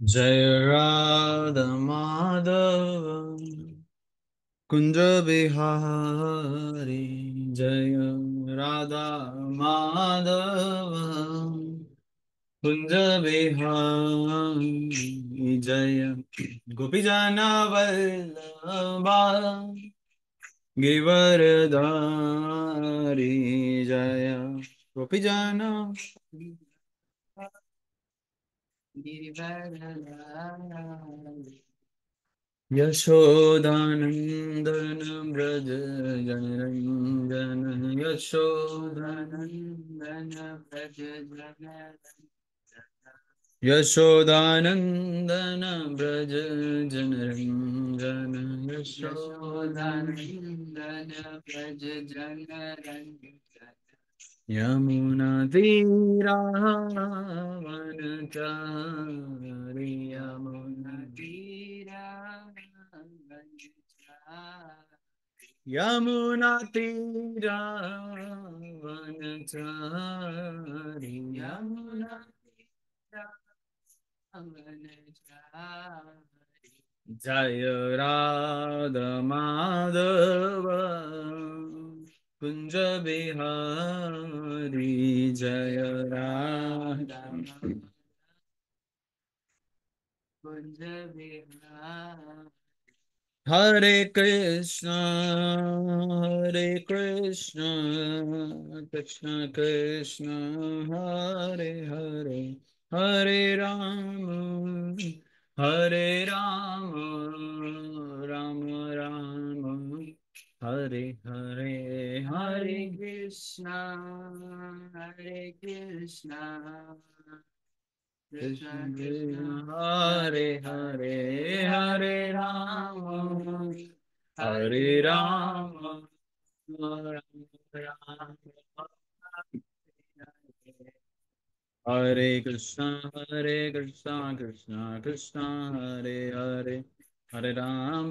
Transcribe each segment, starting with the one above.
जय राधा माधव कुंज बिहारी। जय राधा माधव कुंज बिहारी। जय गोपीजन वल्लभा गिरवरधारी। जय गोपीजन गिरिवरधारी। यशोदानंदन व्रज जनरंजन। यशोदानंदन व्रज जनरंजन। यशोदानंदन व्रज जनरंजन। यशोदानंदन व्रज जनरंजन। यमुना तीरावनचारि। यमुना तीरावनचारि। यमुना तीरावनचारि। यमुना तीरावनचारि। जय राधा माधव कुंज बिहारी। जय राधा कुंज बिहारी। हरे कृष्ण कृष्ण कृष्ण हरे हरे, हरे राम राम राम हरे हरे। हरे कृष्ण कृष्ण कृष्ण हरे हरे, हरे राम राम राम हरे कृष्णा कृष्णा कृष्णा हरे हरे, हरे राम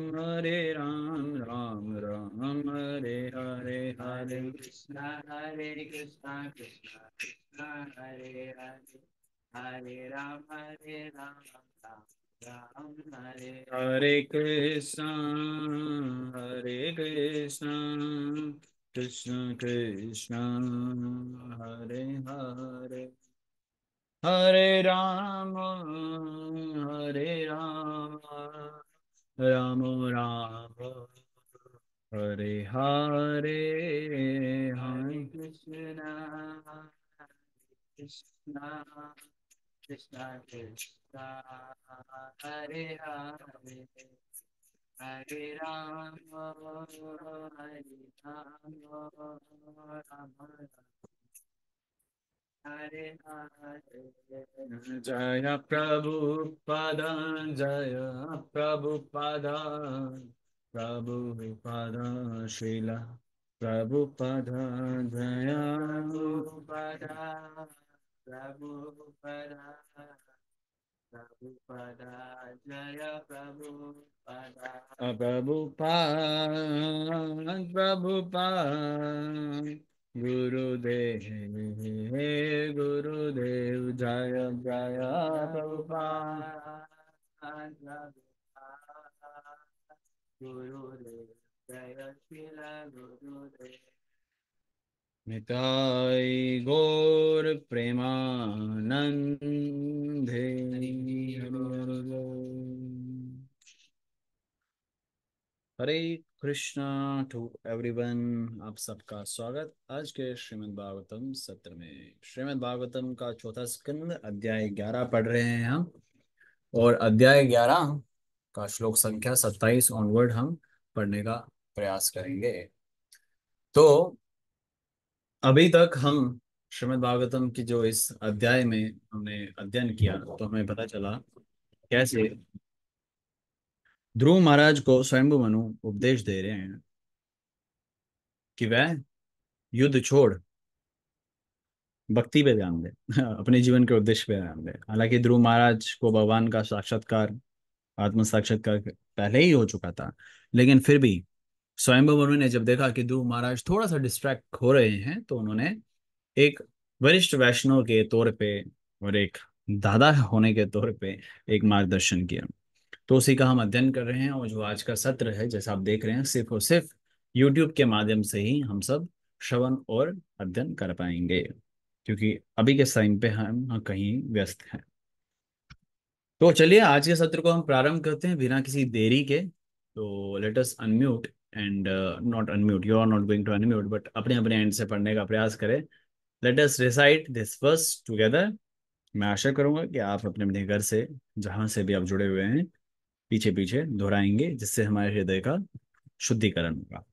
राम राम हरे हरे। हरे कृष्णा कृष्णा कृष्णा हरे हरे, हरे राम राम राम हरे। हरे कृष्णा कृष्ण कृष्ण हरे हरे, हरे राम राम राम हरे हरे। हरे कृष्णा कृष्णा कृष्णा हरे हरे, हरे राम राम हरे हरे। जय प्रभुपद, जय प्रभुपद, प्रभुपद श्रील प्रभुपद। जय प्रभुपद, प्रभुपद प्रभुपद। जय प्रभुपद, प्रभुपद प्रभुपद। गुरुदेव हे गुरुदेव, जय जय प्रभुपद। गुरुदेव जय शिल गुरुदेव। निताय गौर प्रेमानंदे। हरे कृष्णा टू एवरीवन, आप सबका स्वागत आज के श्रीमद् भागवतम सत्र में। श्रीमद् भागवतम का चौथा स्कंद अध्याय 11 पढ़ रहे हैं हम, और अध्याय 11 का श्लोक संख्या 27 ऑनवर्ड हम पढ़ने का प्रयास करेंगे। तो अभी तक हम श्रीमद् भागवतम की जो इस अध्याय में हमने अध्ययन किया, तो हमें पता चला कैसे ध्रुव महाराज को स्वयंभु मनु उपदेश दे रहे हैं कि वह युद्ध छोड़ भक्ति पे ध्यान दे, अपने जीवन के उद्देश्य पे ध्यान दे। हालांकि ध्रुव महाराज को भगवान का साक्षात्कार, आत्म साक्षात्कार पहले ही हो चुका था, लेकिन फिर भी स्वयंभु मनु ने जब देखा कि ध्रुव महाराज थोड़ा सा डिस्ट्रैक्ट हो रहे हैं, तो उन्होंने एक वरिष्ठ वैष्णव के तौर पे और एक दादा होने के तौर पे एक मार्गदर्शन किया। तो उसी का हम अध्ययन कर रहे हैं, और जो आज का सत्र है जैसा आप देख रहे हैं, सिर्फ और सिर्फ यूट्यूब के माध्यम से ही हम सब श्रवण और अध्ययन कर पाएंगे, क्योंकि अभी के टाइम पे हम कहीं व्यस्त हैं। तो चलिए आज के सत्र को हम प्रारंभ करते हैं बिना किसी देरी के। तो let us unmute and not unmute, you are not going to unmute, but अपने अपने एंड से पढ़ने का प्रयास करें। Let us recite this verse together. मैं आशा करूंगा कि आप अपने अपने घर से, जहां से भी आप जुड़े हुए हैं, पीछे पीछे दोहराएंगे, जिससे हमारे हृदय का शुद्धिकरण होगा।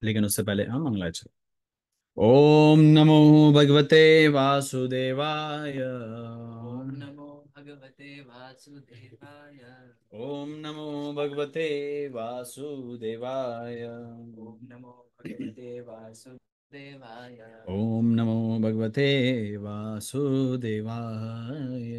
लेकिन उससे पहले हम मंगलाचरण। ओम नमो भगवते वासुदेवाय। ओम नमो भगवते वासुदेवाय। ओम नमो भगवते वासुदेवाय। ओम नमो भगवते वासुदेवाय। ओम नमो भगवते वासुदेवाय।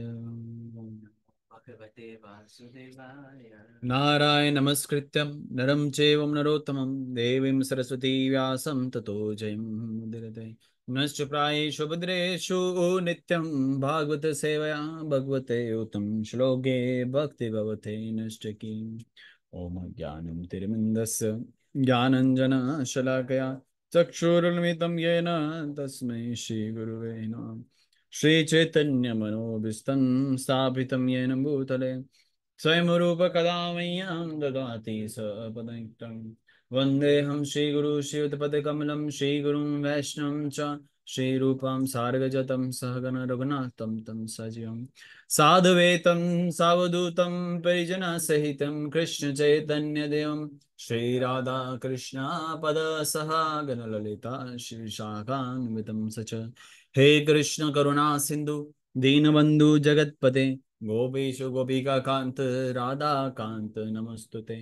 ओम नमो भगवते वासुदेवाय। नारायण नमस्कृत्यं नरं चैव नरोत्तमं देवीं सरस्वती व्यासं ततो जयमुदीरये। नश्च प्रायेषु भद्रेषु नित्यं भागवत सेवया भगवते उत्तम श्लोके भक्ति भवते नष्टकी। ओम ज्ञानं तिरमिन्दस्य ज्ञानञ्जनशलाकया चक्षुरुन्मिलितं येन तस्मै श्रीगुरुवे नमः। श्रीचैतन्यमनोभीष्टं स्थापितं येन भूतले स्वयं रूप कदा मह्यं ददाति सपदं। वन्देऽहं श्रीगुरु शिवपदकमलं श्रीगुरुं वैष्णवं च श्रीरूपं सार्गजतं सहगण रघुनाथं तं सजीवं साधुवेतं सावधूतं परिजनसहितं कृष्णचैतन्यदेवं श्रीराधा कृष्ण पदसहागण ललिता श्रीशाखान्वितं सच। हे कृष्ण करुणा सिन्धु दीनबन्धु जगत्पते गोपीशु गोपिका कांत राधा कांत नमस्तुते।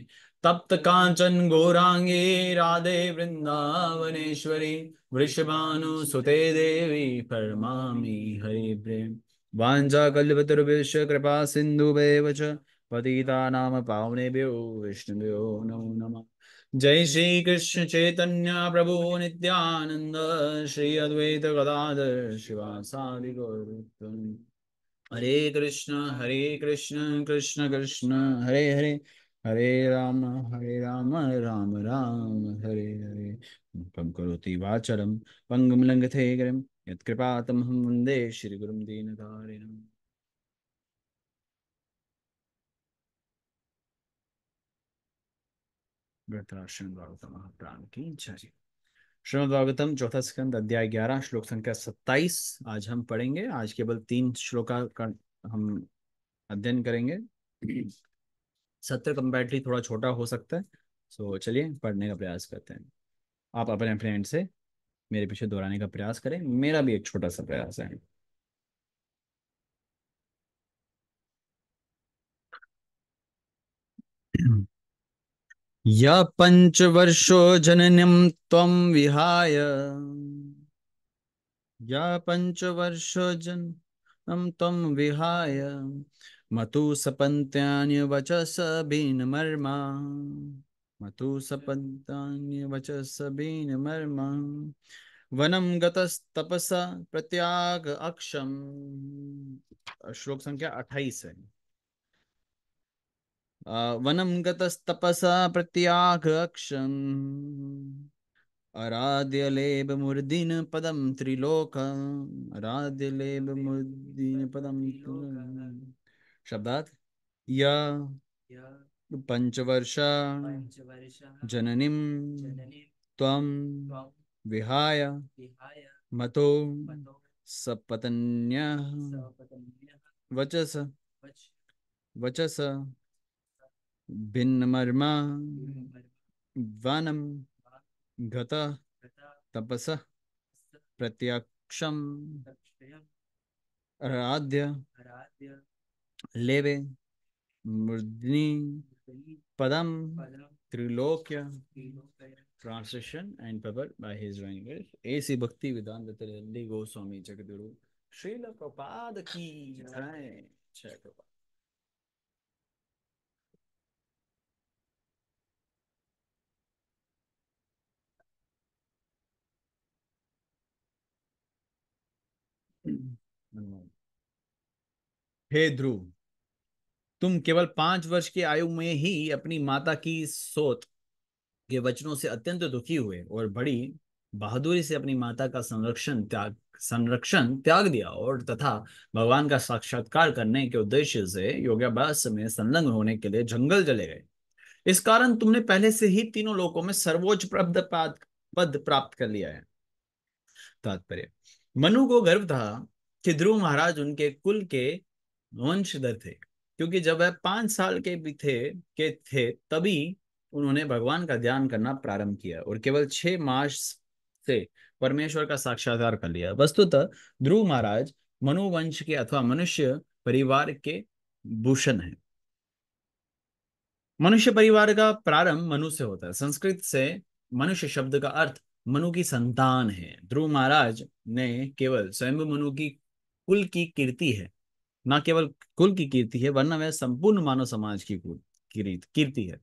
तप्त कांचन गौरांगी राधे वृंदावनेश्वरी वृषभानुसुते देवी परमामि हरि प्रेम। वाञ्छाकल्पतरुभ्यश्च कृपा सिन्धुभ्येव च पतितानां पावनेभ्यो विष्णुभ्यो नमो नमः। जय श्री कृष्ण चैतन्य प्रभु नित्यानंद श्री अद्वैत गदाधर शिवासादि गौर। हरे कृष्ण कृष्ण कृष्ण हरे हरे, हरे राम राम राम हरे हरे। मुखं करोति वाचालं पङ्गुं लङ्घते गिरिं यत्कृपातमहं वन्दे श्रीगुरुं दीनतारिणम्। धृतराष्ट्र भागवत महाप्राण की जय। श्रीमद् भागवतम चौथा स्कंद अध्याय 11 श्लोक संख्या 27 आज हम पढ़ेंगे। आज केवल 3 श्लोका का हम अध्ययन करेंगे। सत्र कंपैरेटली थोड़ा छोटा हो सकता है। सो चलिए पढ़ने का प्रयास करते हैं। आप अपने फ्रेंड से मेरे पीछे दोहराने का प्रयास करें, मेरा भी एक छोटा सा प्रयास है। या पंचवर्षो जननीं त्वं विहाय। या पंचवर्षो जननीं त्वं विहाय मतु सपन्त्यान्यवचस मर्मा। मतु सपन्त्यान्यवचस मर्मा। वनं गतस्तपसा प्रत्याग अक्षम। श्लोक संख्या 28 है। वनं गतस्तपसा प्रत्याग अक्षम आराध्यलेब मूर्धन पदम त्रिलोक। आराध्यलेब मूर्धन पदम शब्दात। या य पंचवर्षा पंचवर्षः जननीं जननी त्वं त्वं विहाय विहाय मतो मतो सपत्न्यः सपत्न्यः वचस वच वचस भिन्नमर्मा विमर्श वनं गतः तथा तपसः प्रत्यक्षम सक्षयम् आराध्य आराध्य लेवे मूर्धनि मुनि पदम पदम Trilokya. त्रिलोकय। Translation and peppered by his English. A.C. Bhakti Vedanta Delhi Goswami Jagadguru Srila Prabhupada की जय। जय प्रभुपाद। धन्यवाद। हे ध्रुव, तुम केवल 5 वर्ष की आयु में ही अपनी माता की सोच के वचनों से अत्यंत दुखी हुए और बड़ी बहादुरी से अपनी माता का संरक्षण त्याग दिया और तथा भगवान का साक्षात्कार करने के उद्देश्य से योगाभ्यास में संलग्न होने के लिए जंगल चले गए। इस कारण तुमने पहले से ही तीनों लोकों में सर्वोच्च पद प्राप्त कर लिया है। तात्पर्य, मनु को गर्व था कि ध्रुव महाराज उनके कुल के वंशधर थे, क्योंकि जब वह 5 साल के थे तभी उन्होंने भगवान का ध्यान करना प्रारंभ किया और केवल 6 मास से परमेश्वर का साक्षात्कार कर लिया। वस्तुतः ध्रुव महाराज मनु वंश के अथवा मनुष्य परिवार के भूषण है। मनुष्य परिवार का प्रारंभ मनु से होता है। संस्कृत से मनुष्य शब्द का अर्थ मनु की संतान है। ध्रुव महाराज ने केवल स्वयं मनु की कुल की कीर्ति है, न केवल कुल की कीर्ति है, वरना वह संपूर्ण मानव समाज की कुल कीर्ति है।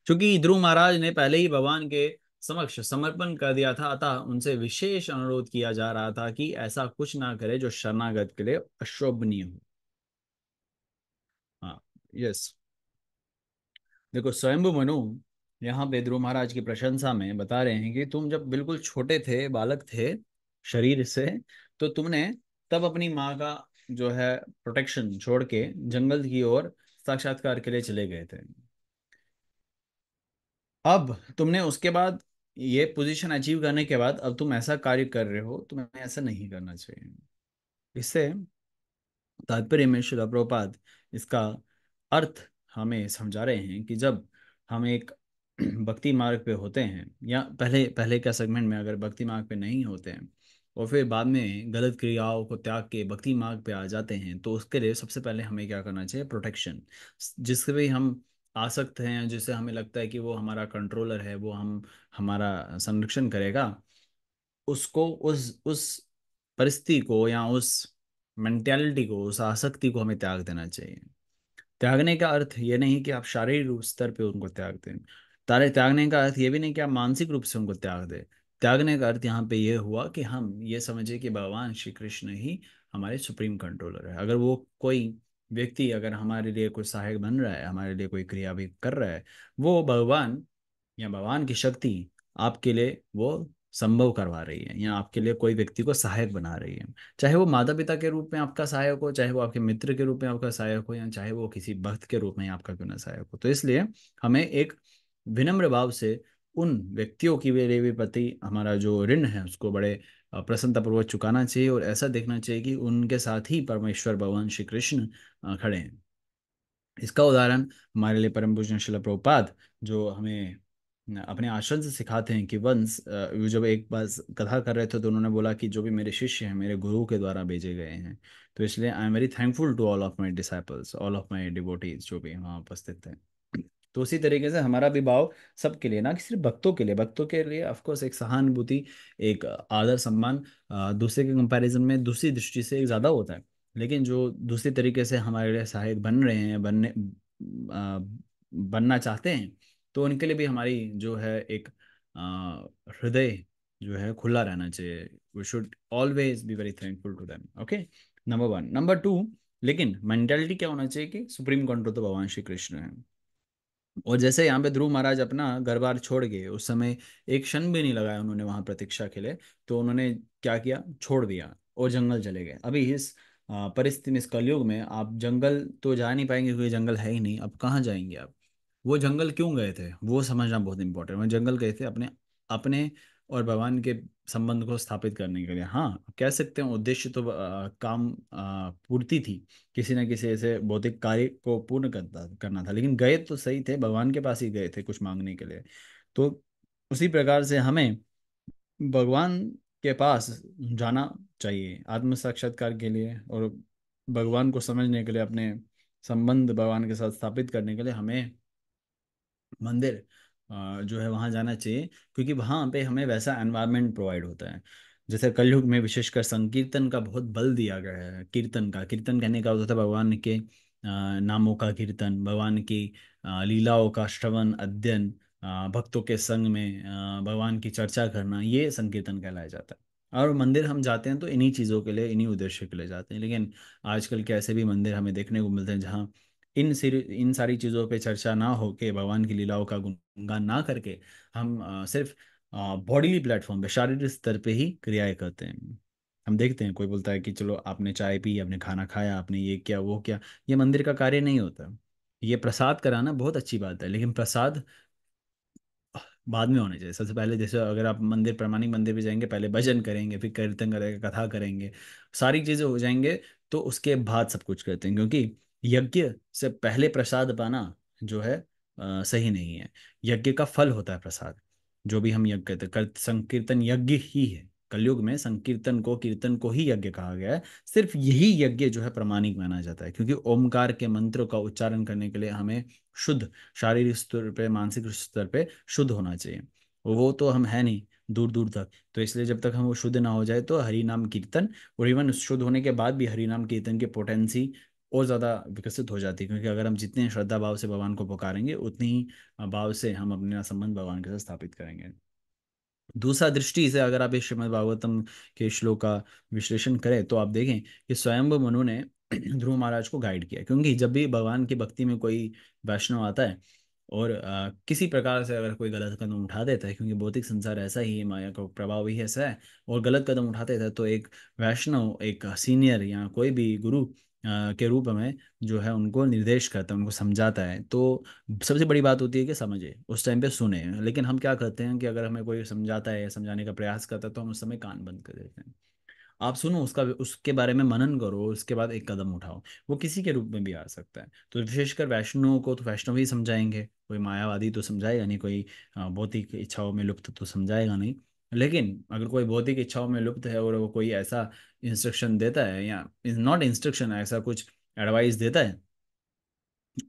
क्योंकि ध्रुव महाराज ने पहले ही भगवान के समक्ष समर्पण कर दिया था, अतः उनसे विशेष अनुरोध किया जा रहा था कि ऐसा कुछ ना करे जो शरणागत के लिए अशोभनीय हो। हाँ, यस। देखो, स्वयंभु मनु यहाँ पे ध्रुव महाराज की प्रशंसा में बता रहे हैं कि तुम जब बिल्कुल छोटे थे, बालक थे शरीर से, तो तुमने तब अपनी माँ का जो है प्रोटेक्शन छोड़ के जंगल की ओर साक्षात्कार के लिए चले गए थे। अब तुमने उसके बाद ये पोजीशन अचीव करने के बाद अब तुम ऐसा कार्य कर रहे हो, तुम्हें ऐसा नहीं करना चाहिए। इससे तात्पर्य में श्रील प्रभुपाद इसका अर्थ हमें समझा रहे हैं कि जब हम एक भक्ति मार्ग पे होते हैं, या पहले पहले का सेगमेंट में अगर भक्ति मार्ग पे नहीं होते हैं और फिर बाद में गलत क्रियाओं को त्याग के भक्ति मार्ग पे आ जाते हैं, तो उसके लिए सबसे पहले हमें क्या करना चाहिए? प्रोटेक्शन। जिससे भी हम आसक्त हैं, जिससे हमें लगता है कि वो हमारा कंट्रोलर है, वो हम हमारा संरक्षण करेगा, उसको उस परिस्थिति को या उस मेंटेलिटी को, उस आसक्ति को हमें त्याग देना चाहिए। त्यागने का अर्थ ये नहीं कि आप शारीरिक रूप स्तर पे उनको त्याग दें। तारे त्यागने का अर्थ ये भी नहीं कि आप मानसिक रूप से उनको त्याग दें। त्यागने का अर्थ यहाँ पे ये हुआ कि हम ये समझे कि भगवान श्री कृष्ण ही हमारे सुप्रीम कंट्रोलर है। अगर वो कोई व्यक्ति अगर हमारे लिए कोई सहायक बन रहा है, हमारे लिए कोई क्रिया भी कर रहा है, वो भगवान या भगवान की शक्ति आपके लिए वो संभव करवा रही है, या आपके लिए कोई व्यक्ति को सहायक बना रही है। चाहे वो माता पिता के रूप में आपका सहायक हो, चाहे वो आपके मित्र के रूप में आपका सहायक हो, या चाहे वो किसी भक्त के रूप में आपका क्यों ना सहायक हो। तो इसलिए हमें एक विनम्र भाव से उन व्यक्तियों की भी प्रति हमारा जो ऋण है उसको बड़े प्रसन्नतापूर्वक चुकाना चाहिए, और ऐसा देखना चाहिए कि उनके साथ ही परमेश्वर भगवान श्री कृष्ण खड़े हैं। इसका उदाहरण हमारे लिए परम पूज्य श्रील प्रभुपाद, जो हमें अपने आश्रम से सिखाते हैं कि वंश वो जब एक बार कथा कर रहे थे तो उन्होंने बोला कि जो भी मेरे शिष्य हैं मेरे गुरु के द्वारा भेजे गए हैं। तो इसलिए I am very thankful to all of my disciples, all of my devotees जो भी वहाँ उपस्थित हैं। तो उसी तरीके से हमारा भी भाव सबके लिए, ना कि सिर्फ भक्तों के लिए। भक्तों के लिए ऑफकोर्स एक सहानुभूति, एक आदर सम्मान दूसरे के कंपैरिजन में दूसरी दृष्टि से एक ज़्यादा होता है। लेकिन जो दूसरी तरीके से हमारे लिए सहायक बन रहे हैं, बनना चाहते हैं, तो उनके लिए भी हमारी जो है एक हृदय जो है खुला रहना चाहिए। We should always be very thankful to them. Okay, number one. Number two, लेकिन मेंटेलिटी क्या होना चाहिए कि सुप्रीम कंट्रोल तो भगवान श्री कृष्ण है। और जैसे यहाँ पे ध्रुव महाराज अपना घर बार छोड़ गए, उस समय एक क्षण भी नहीं लगाया उन्होंने वहां प्रतीक्षा के लिए। तो उन्होंने क्या किया? छोड़ दिया और जंगल चले गए। अभी इस परिस्थिति में, इस कलयुग में आप जंगल तो जा नहीं पाएंगे क्योंकि जंगल है ही नहीं। अब कहाँ जाएंगे आप? वो जंगल क्यों गए थे वो समझना बहुत इंपॉर्टेंट है। वो जंगल गए थे अपने अपने और भगवान के संबंध को स्थापित करने के लिए। हाँ, कह सकते हैं उद्देश्य तो काम पूर्ति थी, किसी न किसी ऐसे भौतिक कार्य को पूर्ण करना था। लेकिन गए तो सही थे, भगवान के पास ही गए थे कुछ मांगने के लिए। तो उसी प्रकार से हमें भगवान के पास जाना चाहिए आत्म साक्षात्कार के लिए, और भगवान को समझने के लिए, अपने संबंध भगवान के साथ स्थापित करने के लिए हमें मंदिर जो है वहाँ जाना चाहिए। क्योंकि वहाँ पे हमें वैसा एनवायरनमेंट प्रोवाइड होता है। जैसे कलयुग में विशेषकर संकीर्तन का बहुत बल दिया गया है। कीर्तन का, कीर्तन कहने का होता था भगवान के नामों का कीर्तन, भगवान की लीलाओं का श्रवण अध्ययन, भक्तों के संग में भगवान की चर्चा करना, ये संकीर्तन कहलाया जाता है। और मंदिर हम जाते हैं तो इन्हीं चीज़ों के लिए, इन्हीं उद्देश्य के लिए जाते हैं। लेकिन आजकल के ऐसे भी मंदिर हमें देखने को मिलते हैं जहाँ इन सारी चीज़ों पे चर्चा ना होके, भगवान की लीलाओं का गुणगान ना करके, हम सिर्फ बॉडीली प्लेटफॉर्म पे, शारीरिक स्तर पे ही क्रियाएं करते हैं। हम देखते हैं कोई बोलता है कि चलो आपने चाय पी, आपने खाना खाया, आपने ये किया वो किया। ये मंदिर का कार्य नहीं होता। ये प्रसाद कराना बहुत अच्छी बात है, लेकिन प्रसाद बाद में होने चाहिए। सबसे पहले जैसे अगर आप मंदिर, प्रामाणिक मंदिर भी जाएंगे, पहले भजन करेंगे, फिर कीर्तन करेंगे, कथा करेंगे, सारी चीजें हो जाएंगे, तो उसके बाद सब कुछ करते हैं। क्योंकि यज्ञ से पहले प्रसाद पाना जो है सही नहीं है। यज्ञ का फल होता है प्रसाद। जो भी हम यज्ञ करते हैं, संकीर्तन यज्ञ ही है। कलयुग में संकीर्तन को, कीर्तन को ही यज्ञ कहा गया है। सिर्फ यही यज्ञ जो है प्रमाणिक माना जाता है, क्योंकि ओमकार के मंत्र का उच्चारण करने के लिए हमें शुद्ध, शारीरिक स्तर पे, मानसिक स्तर पे शुद्ध होना चाहिए। वो तो हम है नहीं दूर दूर तक। तो इसलिए जब तक हम वो शुद्ध ना हो जाए तो हरि नाम कीर्तन, और इवन शुद्ध होने के बाद भी हरि नाम कीर्तन की पोटेंसी और ज़्यादा विकसित हो जाती है। क्योंकि अगर हम जितने श्रद्धा भाव से भगवान को पुकारेंगे, उतनी ही भाव से हम अपना संबंध भगवान के साथ स्थापित करेंगे। दूसरा दृष्टि से अगर आप इस श्रीमद् भागवतम के श्लोक का विश्लेषण करें, तो आप देखें कि स्वयं मनु ने ध्रुव महाराज को गाइड किया। क्योंकि जब भी भगवान की भक्ति में कोई वैष्णव आता है और किसी प्रकार से अगर कोई गलत कदम उठा देता है, क्योंकि भौतिक संसार ऐसा ही है, माया का प्रभाव ही ऐसा है, और गलत कदम उठा देता है, तो एक वैष्णव, एक सीनियर या कोई भी गुरु के रूप में जो है उनको निर्देश करता है, उनको समझाता है। तो सबसे बड़ी बात होती है कि समझे, उस टाइम पे सुने। लेकिन हम क्या करते हैं कि अगर हमें कोई समझाता है या समझाने का प्रयास करता है, तो हम उस समय कान बंद कर देते हैं। आप सुनो उसका, उसके बारे में मनन करो, उसके बाद एक कदम उठाओ। वो किसी के रूप में भी आ सकता है। तो विशेषकर वैष्णव को तो वैष्णव ही समझाएंगे, कोई मायावादी तो समझाएगा नहीं, कोई भौतिक इच्छाओं में लुप्त तो समझाएगा नहीं। लेकिन अगर कोई भौतिक इच्छाओं में लुप्त है और वो कोई ऐसा इंस्ट्रक्शन देता है, या नॉट इंस्ट्रक्शन, ऐसा कुछ एडवाइस देता है,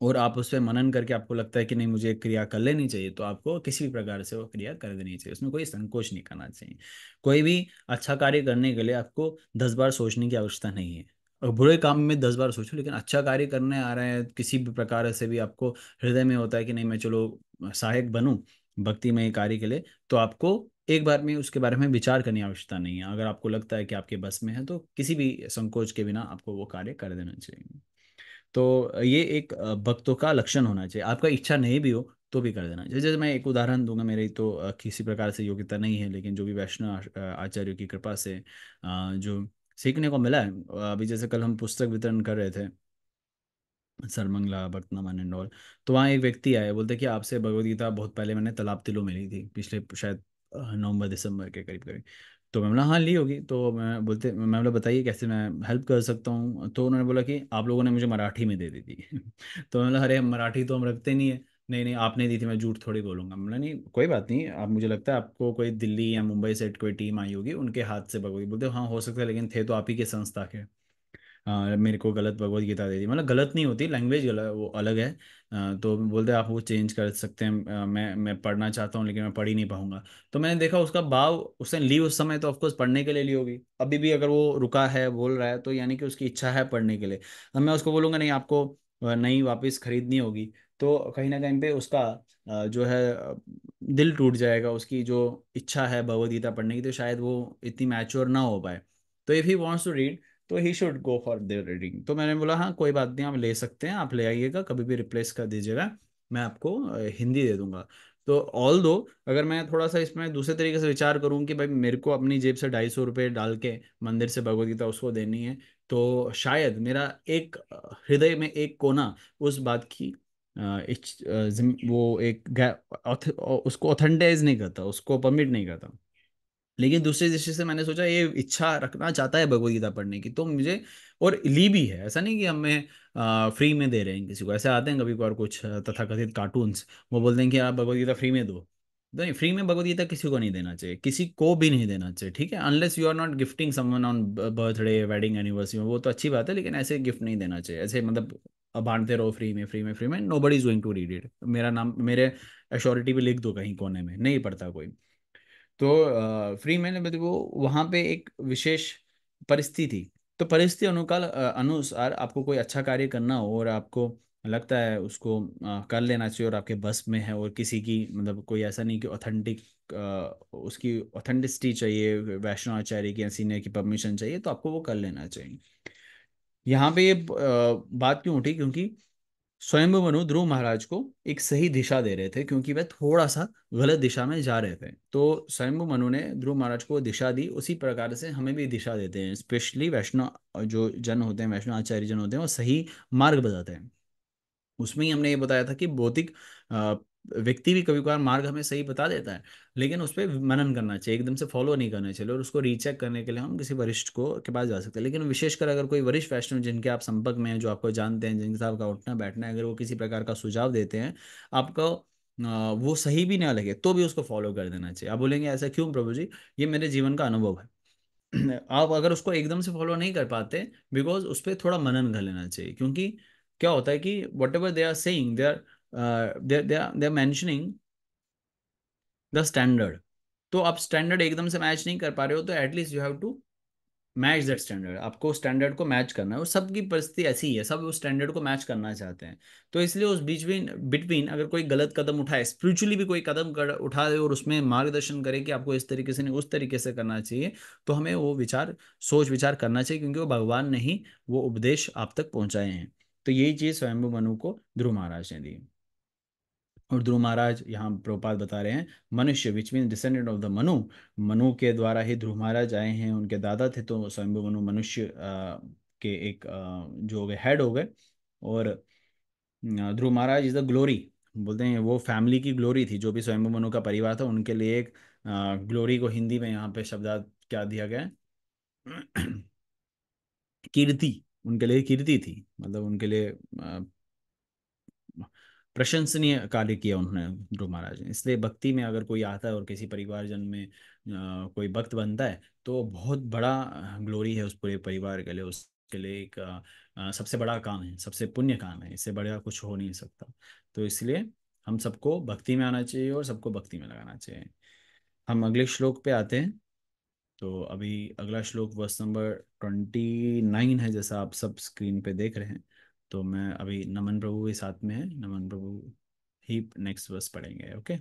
और आप उस पर मनन करके आपको लगता है कि नहीं मुझे एक क्रिया कर लेनी चाहिए, तो आपको किसी भी प्रकार से वो क्रिया कर देनी चाहिए। उसमें कोई संकोच नहीं करना चाहिए। कोई भी अच्छा कार्य करने के लिए आपको 10 बार सोचने की आवश्यकता नहीं है। और बुरे काम में 10 बार सोचो, लेकिन अच्छा कार्य करने आ रहे हैं किसी भी प्रकार से भी, आपको हृदय में होता है कि नहीं मैं चलो सहायक बनूं भक्तिमय कार्य के लिए, तो आपको एक बार में उसके बारे में विचार करने की आवश्यकता नहीं है। अगर आपको लगता है कि आपके बस में है, तो किसी भी संकोच के बिना आपको वो कार्य कर देना चाहिए। तो ये एक भक्तों का लक्षण होना चाहिए। आपका इच्छा नहीं भी हो तो भी कर देना चाहिए। जैसे मैं एक उदाहरण दूंगा, मेरी तो किसी प्रकार से योग्यता नहीं है, लेकिन जो भी वैष्णव आचार्यों की कृपा से जो सीखने को मिला है। अभी जैसे कल हम पुस्तक वितरण कर रहे थे, सरमंगला भक्तनामान एंड ऑल। तो वहाँ एक व्यक्ति आया, बोलते कि आपसे भगवत गीता बहुत पहले मैंने तालाब तिलो में ली थी, पिछले शायद नवंबर दिसंबर के करीब करीब। तो मैं बोला हाँ ली होगी। तो मैं बोला बताइए कैसे मैं हेल्प कर सकता हूँ। तो उन्होंने बोला कि आप लोगों ने मुझे मराठी में दे दी थी। तो मैं बोला अरे मराठी तो हम रखते नहीं है। नहीं नहीं आपने दी थी, मैं झूठ थोड़ी बोलूंगा। मैं बोला नहीं कोई बात नहीं, आप, मुझे लगता है आपको कोई दिल्ली या मुंबई से कोई टीम आई होगी, उनके हाथ से भगवत, बोलते हाँ हो सकता है, लेकिन थे तो आप ही के संस्था के। मेरे को गलत भगवत गीता दे दी। मतलब गलत नहीं होती, लैंग्वेज गलत वो अलग है। तो बोलते आप वो चेंज कर सकते हैं। मैं पढ़ना चाहता हूँ, लेकिन मैं पढ़ ही नहीं पाऊंगा। तो मैंने देखा उसका भाव, उसने ली उस समय तो ऑफकोर्स पढ़ने के लिए ली होगी। अभी भी अगर वो रुका है बोल रहा है, तो यानी कि उसकी इच्छा है पढ़ने के लिए। अब मैं उसको बोलूंगा नहीं आपको नहीं वापस खरीदनी होगी, तो कहीं ना कहीं पे उसका जो है दिल टूट जाएगा। उसकी जो इच्छा है भगवद गीता पढ़ने की, तो शायद वो इतनी मैच्योर ना हो पाए। तो if he wants to read, तो he should go for their reading. तो मैंने बोला हाँ कोई बात नहीं, आप ले सकते हैं, आप ले आइएगा, कभी भी रिप्लेस कर दीजिएगा, मैं आपको हिंदी दे दूंगा। तो ऑल दो, अगर मैं थोड़ा सा इसमें दूसरे तरीके से विचार करूं कि भाई मेरे को अपनी जेब से 250 रुपये डाल के मंदिर से भगवद गीता उसको देनी है, तो शायद मेरा एक हृदय में एक कोना उस बात की वो एक उसको ऑथेंटाइज नहीं करता, उसको परमिट नहीं करता। लेकिन दूसरी दृष्टि से मैंने सोचा ये इच्छा रखना चाहता है भगवद गीता पढ़ने की, तो मुझे, और ली भी है, ऐसा नहीं कि हमें फ्री में दे रहे हैं किसी को। ऐसे आते हैं कभी कभार कुछ तथाकथित कार्टून्स, वो बोलते हैं कि आप भगवद गीता फ्री में दो। तो नहीं, फ्री में भगवद गीता किसी को नहीं देना चाहिए, किसी को भी नहीं देना चाहिए, ठीक है। Unless you are not gifting someone on birthday, wedding anniversary, वो तो अच्छी बात है, लेकिन ऐसे गिफ्ट नहीं देना चाहिए। ऐसे मतलब अब बांटते रहो फ्री में, फ्री में, फ्री में, nobody is going to read it. मेरा नाम, मेरे एश्योरिटी भी लिख दो कहीं कोने में, नहीं पढ़ता कोई। तो फ्री मैंने मतलब वो वहाँ पे एक विशेष परिस्थिति, तो परिस्थिति अनुकाल अनुसार आपको कोई अच्छा कार्य करना हो और आपको लगता है उसको कर लेना चाहिए और आपके बस में है, और किसी की मतलब कोई ऐसा नहीं कि ऑथेंटिक उसकी ऑथेंटिसिटी चाहिए, वैष्णव आचार्य की या सीनियर की परमिशन चाहिए, तो आपको वो कर लेना चाहिए। यहाँ पे ये बात क्यों उठी, क्योंकि स्वयंभू मनु ध्रुव महाराज को एक सही दिशा दे रहे थे, क्योंकि वह थोड़ा सा गलत दिशा में जा रहे थे। तो स्वयंभू मनु ने ध्रुव महाराज को दिशा दी, उसी प्रकार से हमें भी दिशा देते हैं। स्पेशली वैष्णव जो जन होते हैं, वैष्णव आचार्य जन होते हैं, वो सही मार्ग बताते हैं। उसमें ही हमने ये बताया था कि भौतिक अ, व्यक्ति भी कभी कभार मार्ग हमें सही बता देता है, लेकिन उस पर मनन करना चाहिए, एकदम से फॉलो नहीं करना चाहिए, और उसको रीचेक करने के लिए हम किसी वरिष्ठ को के पास जा सकते हैं। लेकिन विशेषकर अगर कोई वरिष्ठ वैष्णव जिनके आप संपर्क में हैं, जो आपको जानते हैं, जिनके साथ आपका उठना बैठना है, अगर वो किसी प्रकार का सुझाव देते हैं आपको, वो सही भी ना लगे तो भी उसको फॉलो कर देना चाहिए। आप बोलेंगे ऐसा क्यों प्रभु जी? ये मेरे जीवन का अनुभव है। आप अगर उसको एकदम से फॉलो नहीं कर पाते, बिकॉज उस पर थोड़ा मनन कर लेना चाहिए, क्योंकि क्या होता है कि whatever they are saying, they are mentioning the standard. तो आप स्टैंडर्ड एकदम से मैच नहीं कर पा रहे हो, तो at least you have to match that standard. आपको स्टैंडर्ड को मैच करना है, और सबकी परिस्थिति ऐसी ही है, सब उस स्टैंडर्ड को मैच करना चाहते हैं। तो इसलिए उस बीच में बिटवीन अगर कोई गलत कदम उठाए, स्पिरिचुअली भी कोई कदम उठाए और उसमें मार्गदर्शन करे कि आपको इस तरीके से नहीं उस तरीके से करना चाहिए, तो हमें वो विचार सोच विचार करना चाहिए, क्योंकि वो भगवान ने ही वो उपदेश आप तक पहुंचाए हैं। तो यही चीज स्वयंभू मनु को ध्रुव महाराज ने दी। और ध्रुव महाराज यहाँ प्रभुपाद बता रहे हैं, मनुष्य which mean descendant of the Manu, Manu के द्वारा ही ध्रुव महाराज आए हैं, उनके दादा थे, तो स्वयंभू मनु मनुष्य के एक जो हो गए हेड हो गए। और ध्रुव महाराज इज द ग्लोरी, बोलते हैं वो फैमिली की ग्लोरी थी, जो भी स्वयंभू मनु का परिवार था उनके लिए एक ग्लोरी को हिंदी में यहाँ पे शब्दार्थ क्या दिया गया है? कीर्ति, उनके लिए कीर्ति थी, मतलब उनके लिए प्रशंसनीय कार्य किया उन्होंने ध्रुव महाराज ने। इसलिए भक्ति में अगर कोई आता है और किसी परिवारजन में कोई भक्त बनता है, तो बहुत बड़ा ग्लोरी है उस पूरे परिवार के लिए, उसके लिए एक सबसे बड़ा काम है, सबसे पुण्य काम है, इससे बड़ा कुछ हो नहीं सकता। तो इसलिए हम सबको भक्ति में आना चाहिए और सबको भक्ति में लगाना चाहिए। हम अगले श्लोक पे आते हैं। तो अभी अगला श्लोक वर्स नंबर 29 है, जैसा आप सब स्क्रीन पे देख रहे हैं। तो मैं अभी नमन प्रभु के साथ में है, नमन प्रभु ही नेक्स्ट वर्स पढ़ेंगे। ओके।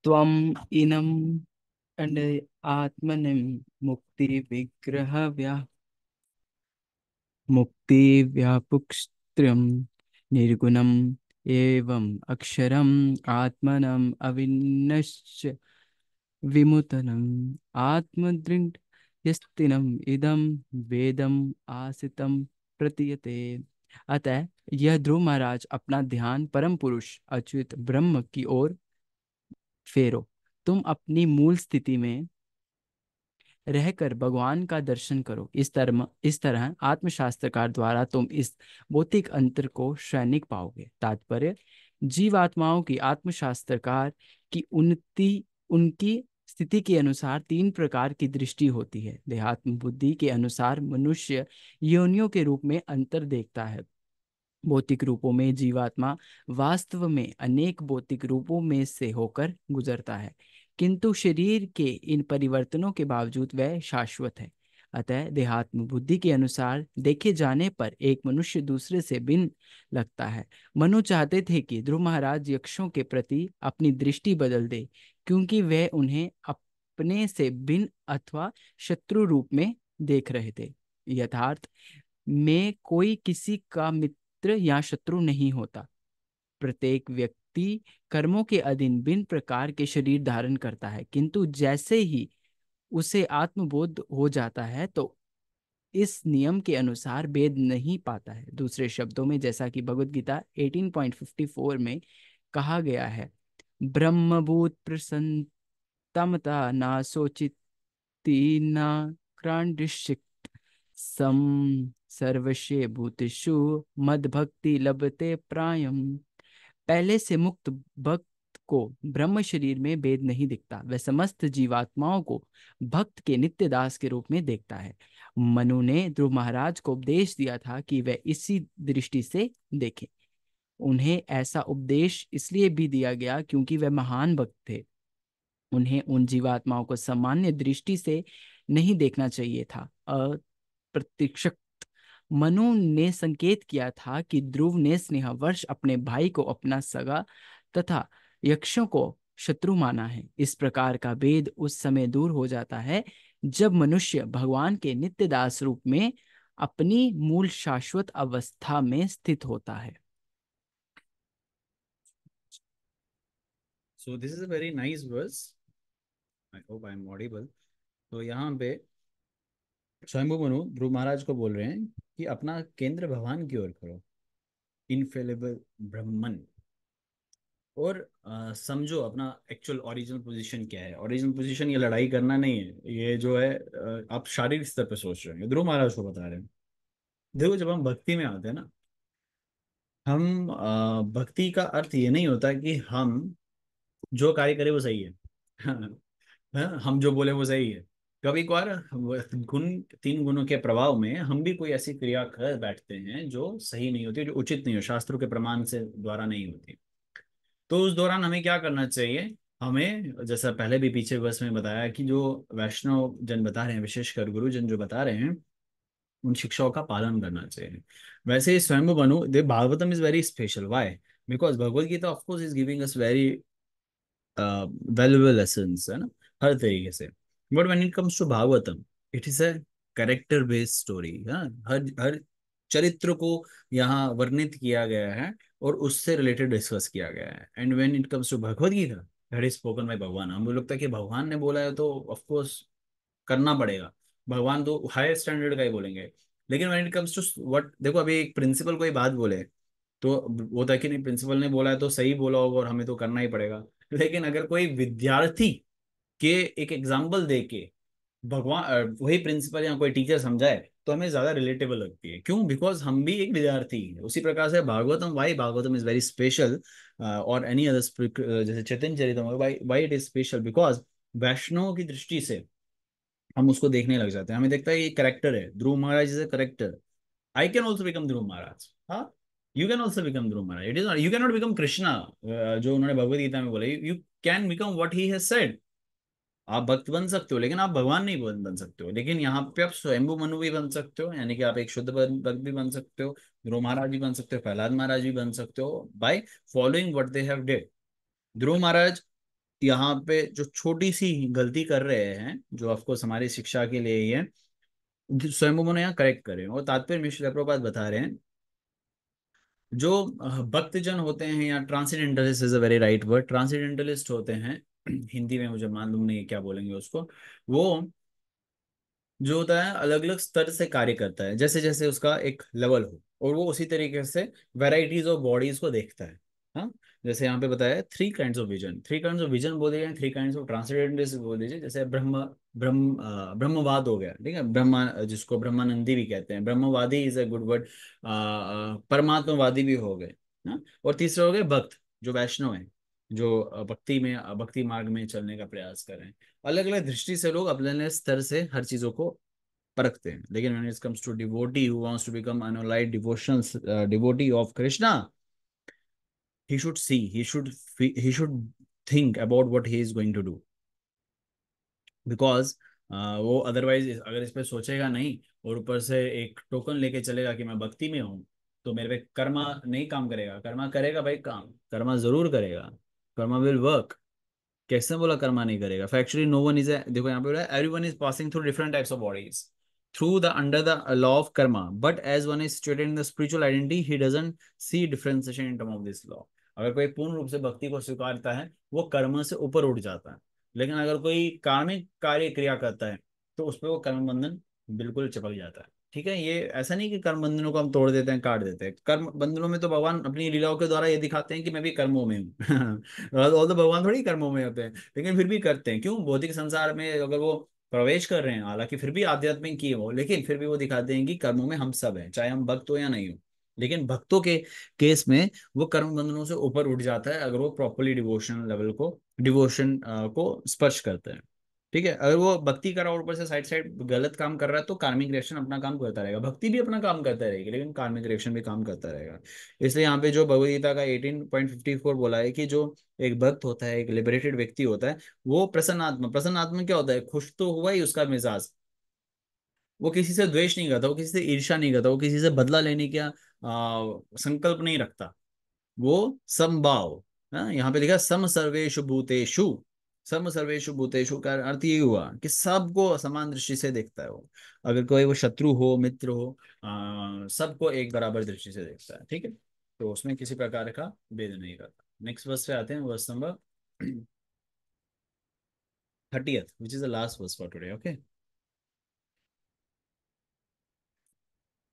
त्वम इनम and आत्मनिम मुक्ति विग्रह मुक्ति व्यापुक्स्त्र्यं निर्गुणम एवं अक्षरम आत्मनम अविनश्य विमुतनम आत्मदृढ़ यस्तिनम इदम वेदम आसितम प्रतीयते। अतः यह ध्रुव महाराज अपना ध्यान परम पुरुष अच्युत ब्रह्म की ओर फेरो। तुम अपनी मूल स्थिति में रहकर भगवान का दर्शन करो। इस तरह आत्मशास्त्रकार द्वारा तुम इस भौतिक अंतर को क्षणिक पाओगे। तात्पर्य, जीवात्माओं की आत्मशास्त्रकार की उन्नति उनकी स्थिति के अनुसार तीन प्रकार की दृष्टि होती है। देहात्म बुद्धि के अनुसार मनुष्य योनियों के रूप में अंतर देखता है। भौतिक रूपों में जीवात्मा वास्तव में अनेक भौतिक रूपों में से होकर गुजरता है, किंतु शरीर के इन परिवर्तनों के बावजूद वह शाश्वत है। अतः देहात्म बुद्धि के अनुसार देखे जाने पर एक मनुष्य दूसरे से भिन्न लगता है। मनु चाहते थे कि ध्रुव महाराज यक्षों के प्रति अपनी दृष्टि बदल दे, क्योंकि वह उन्हें अपने से भिन्न अथवा शत्रु रूप में देख रहे थे। यथार्थ में कोई किसी का मित्र या शत्रु नहीं होता। प्रत्येक व्यक्ति कर्मों के अधीन भिन्न प्रकार के शरीर धारण करता है, किंतु जैसे ही उसे आत्मबोध हो जाता है तो इस नियम के अनुसार भेद नहीं पाता है। दूसरे शब्दों में, जैसा कि भगवद गीता 18.54 में कहा गया है, ब्रह्मभूत प्रसन्नता ना सोचिति ना क्रांडिशिक सम सर्वशे भूतेषु मद भक्ति लभते प्रायम। पहले से मुक्त भक्त को ब्रह्म शरीर में भेद नहीं दिखता, वह समस्त जीवात्माओं को भक्त के नित्य दास के रूप में देखता है। मनु ने ध्रुव महाराज को उपदेश दिया था कि वह इसी दृष्टि से देखें। उन्हें ऐसा उपदेश इसलिए भी दिया गया क्योंकि वह महान भक्त थे। उन्हें उन जीवात्माओं को सामान्य दृष्टि से नहीं देखना चाहिए था। अप्रत्यक्ष मनु ने संकेत किया था कि ध्रुव ने स्नेहवश अपने भाई को अपना सगा तथा यक्षों को शत्रु माना है। इस प्रकार का भेद उस समय दूर हो जाता है जब मनुष्य भगवान के नित्य दास रूप में अपनी मूल शाश्वत अवस्था में स्थित होता है। So this is a very nice verse, I hope I am audible. तो यहाँ पे स्वयंभू मनु ध्रुव महाराज को बोल रहे हैं कि अपना केंद्र भगवान की ओर करो, इनफेलेबल ब्रह्मन। और समझो अपना एक्चुअल ओरिजिनल पोजीशन क्या है। ओरिजिनल पोजीशन ये लड़ाई करना नहीं है, ये जो है आप शारीरिक स्तर पे सोच रहे हैं, ध्रुव महाराज को बता रहे हैं। देखो जब हम भक्ति में आते हैं ना, हम भक्ति का अर्थ ये नहीं होता कि हम जो कार्य करें वो सही है। हाँ, हम जो बोले वो सही है। कभी कभार गुण, तीन गुणों के प्रभाव में हम भी कोई ऐसी क्रिया कर बैठते हैं जो सही नहीं होती, जो उचित नहीं हो, शास्त्रों के प्रमाण से द्वारा नहीं होती। तो उस दौरान हमें क्या करना चाहिए? हमें जैसा पहले भी पीछे वर्ष में बताया कि जो वैष्णव जन बता रहे हैं, विशेषकर गुरुजन जो बता रहे हैं, उन शिक्षाओं का पालन करना चाहिए। वैसे ही स्वयं बनु the Bhagavatam is very special, why? Because Bhagavad Gita of course is giving us very valuable lessons, है ना, हर तरीके से। But when it comes to Bhagavatam, it is a character based story. हाँ, हर हर चरित्र को यहाँ वर्णित किया गया है और उससे रिलेटेड डिस्कस किया गया है। And when it comes to Bhagavad Gita, that is spoken by Bhagavan. हम लोग लगता है कि भगवान ने बोला है तो ऑफ कोर्स करना पड़ेगा, भगवान तो हायर स्टैंडर्ड का ही बोलेंगे। लेकिन when it comes to what, देखो अभी एक प्रिंसिपल कोई बात बोले तो वो था कि नहीं, प्रिंसिपल ने बोला है तो सही बोला होगा और हमें तो करना ही पड़ेगा। लेकिन अगर कोई विद्यार्थी के एक एग्जाम्पल दे के भगवान वही प्रिंसिपल या कोई टीचर समझाए तो हमें ज्यादा रिलेटेबल लगती है। क्यों? बिकॉज हम भी एक विद्यार्थी हैं। उसी प्रकार से Bhagavatam, why Bhagavatam is very special, और एनी अदर जैसे Chaitanya Charitam, why why it is special because Vaishnava की दृष्टि से हम उसको देखने लग जाते हैं। हमें देखता है ये करेक्टर है, Dhruv Maharaj is a character, I can also become Dhruv Maharaj. हाँ, you can also become Dhruv Maharaj. It is not, you can not become Krishna, जो उन्होंने भगवत गीता में बोला, you can become what he has said. आप भक्त बन सकते हो लेकिन आप भगवान नहीं बन सकते हो। लेकिन यहाँ पे आप स्वयंभू मनु भी बन सकते हो, यानी कि आप एक शुद्ध भक्त भी बन सकते हो, ध्रुव महाराज भी बन सकते हो, प्रहलाद महाराज भी बन सकते हो, by following what they have did. Dhruv Maharaj यहाँ पे जो छोटी सी गलती कर रहे हैं, जो ऑफकोर्स हमारी शिक्षा के लिए ही है, स्वयं उन्होंने यहाँ करेक्ट करे। और तात्पर्य में श्रील प्रभुपाद बता रहे हैं, जो भक्तजन होते हैं या transcendentalist is a very right word, transcendentalist होते हैं, हिंदी में मुझे मालूम नहीं है क्या बोलेंगे उसको, वो जो होता है अलग अलग स्तर से कार्य करता है, जैसे जैसे उसका एक लेवल हो, और वो उसी तरीके से वेराइटीज ऑफ बॉडीज को देखता है। हाँ, जैसे यहाँ पे बताया three kinds of vision, three kinds of vision बोल दीजिए, थ्री काइंड्स ऑफ ट्रांसेंडेंटलिस्ट बोल दीजिए। जैसे ब्रह्मवाद हो गया, ठीक है, ब्रह्मा जिसको ब्रह्मानंदी भी कहते हैं, ब्रह्मवादी इज अ गुड वर्ड। परमात्मवादी भी हो गए। हाँ, और तीसरे हो गए भक्त, जो वैष्णव है, जो भक्ति में भक्ति मार्ग में चलने का प्रयास कर रहे हैं। अलग अलग दृष्टि से लोग अपने अपने स्तर से हर चीजों को परखते हैं। लेकिन when it comes to devotee who wants to become enlight devotional devotee of Krishna, he should see, he should think about what he is going to do, because वो अदरवाइज अगर इस पे सोचेगा नहीं और ऊपर से एक टोकन लेके चलेगा कि मैं भक्ति में हूँ, तो मेरे पे कर्मा नहीं काम करेगा। कर्मा करेगा भाई, काम कर्मा जरूर करेगा, कर्मा विल वर्क। कैसे बोला कर्मा नहीं करेगा? फैक्चुअली नो वन इज, देखो यहाँ पे बोला everyone is passing through different types of bodies through the under the law of karma, but as one is situated in the spiritual identity he doesn't see differentiation in term of this law. अगर कोई पूर्ण रूप से भक्ति को स्वीकारता है वो कर्म से ऊपर उठ जाता है। लेकिन अगर कोई कार्मिक कार्य क्रिया करता है तो उस पर वो कर्म बंधन बिल्कुल चिपक जाता है। ठीक है, ये ऐसा नहीं कि कर्म बंधनों को हम तोड़ देते हैं, काट देते हैं। कर्म बंधनों में तो भगवान अपनी लीलाओं के द्वारा ये दिखाते हैं कि मैं भी कर्मों में हूँ। और तो भगवान थोड़ी कर्मों में होते हैं, लेकिन फिर भी करते हैं। क्यों? भौतिक संसार में अगर वो प्रवेश कर रहे हैं, हालांकि फिर भी आध्यात्मिक किए वो, लेकिन फिर भी वो दिखाते हैं कि कर्मों में हम सब हैं, चाहे हम भक्त हो या नहीं हो। लेकिन भक्तों के केस में वो कर्म बंधनों से ऊपर उठ जाता है अगर वो प्रॉपरली डिवोशन लेवल को, डिवोशन को स्पर्श करते हैं। ठीक है, अगर वो भक्ति कर रहा है और ऊपर से साइड साइड गलत काम कर रहा है तो कार्मिक रिएक्शन अपना काम करता रहेगा, भक्ति भी अपना काम करता रहेगी लेकिन कार्मिक रिएक्शन भी काम करता रहेगा। इसलिए यहाँ पे जो भगवद गीता का 18.54 बोला है कि जो एक भक्त होता है, एक लिबरेटेड व्यक्ति होता है, वो प्रसन्न आत्मा, प्रसन्न आत्मा क्या होता है, खुश तो हुआ ही उसका मिजाज, वो किसी से द्वेष नहीं करता, वो किसी से ईर्ष्या नहीं करता, वो किसी से बदला लेने का संकल्प नहीं रखता, वो समभाव। हाँ, यहाँ पे लिखा सम सर्वेषु भूतेषु, सम सर्वेषु भूतेषु का अर्थ ये हुआ कि सबको समान दृष्टि से देखता है वो, अगर कोई वो शत्रु हो मित्र हो, सबको एक बराबर दृष्टि से देखता है, ठीक है, तो उसमें किसी प्रकार का भेद नहीं करता। नेक्स्ट वर्स पे आते हैं, verse number 30th, which is the last verse for today. Okay,